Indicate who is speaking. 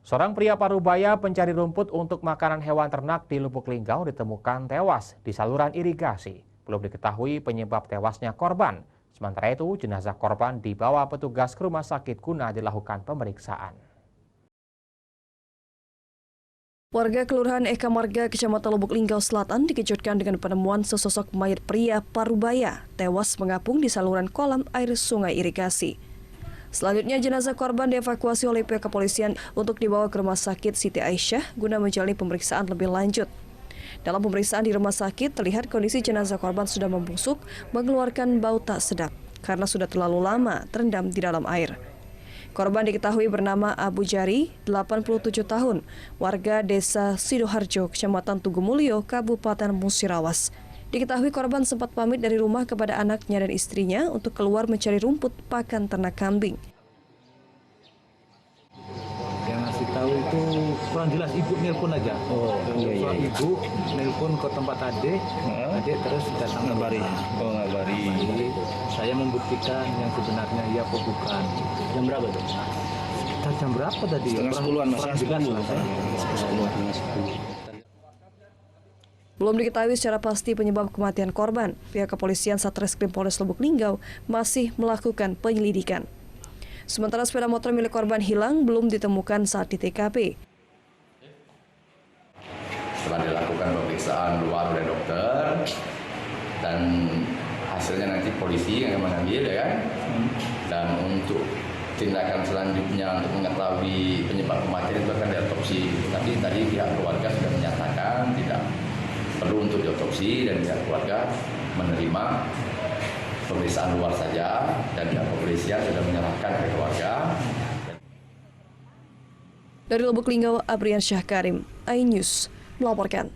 Speaker 1: Seorang pria Parubaya pencari rumput untuk makanan hewan ternak di Lubuk Linggau ditemukan tewas di saluran irigasi. Belum diketahui penyebab tewasnya korban. Sementara itu, jenazah korban dibawa petugas ke rumah sakit guna dilakukan pemeriksaan.
Speaker 2: Warga Kelurahan Eka Marga, Kecamatan Lubuk Linggau Selatan dikejutkan dengan penemuan sesosok mayat pria Parubaya tewas mengapung di saluran kolam air sungai irigasi. Selanjutnya jenazah korban dievakuasi oleh pihak kepolisian untuk dibawa ke Rumah Sakit Siti Aisyah guna menjalani pemeriksaan lebih lanjut. Dalam pemeriksaan di rumah sakit terlihat kondisi jenazah korban sudah membusuk, mengeluarkan bau tak sedap karena sudah terlalu lama terendam di dalam air. Korban diketahui bernama Abu Jari, 87 tahun, warga desa Sidoharjo, Kecamatan Tugumulyo, Kabupaten Musirawas. Diketahui korban sempat pamit dari rumah kepada anaknya dan istrinya untuk keluar mencari rumput pakan ternak kambing.
Speaker 3: Yang ngasih tahu itu kurang jelas, ibu nelpon aja. Iya. Ibu nelpon ke tempat adik terus datang ngabari. Ngabari. Saya membuktikan yang sebenarnya iya atau bukan. Jam berapa tuh? Jam berapa tadi?
Speaker 4: Setengah 10-an masih
Speaker 3: jelas lah saya.
Speaker 2: Belum diketahui secara pasti penyebab kematian korban. Pihak kepolisian Satreskrim Polres Lubuk Linggau masih melakukan penyelidikan. Sementara sepeda motor milik korban hilang belum ditemukan saat di TKP.
Speaker 5: Setelah dilakukan pemeriksaan luar oleh dokter dan hasilnya nanti polisi yang mengambil, ya kan? Dan untuk tindakan selanjutnya untuk mengetahui penyebab kematian itu akan diotopsi. Tapi tadi pihak keluarga sudah menyatakan tidak perlu untuk diotopsi dan pihak keluarga menerima pemeriksaan luar saja dan pihak kepolisian sudah menyerahkan ke keluarga.
Speaker 2: Dari Lubuk Linggau, Abrian Syah Karim, iNews melaporkan.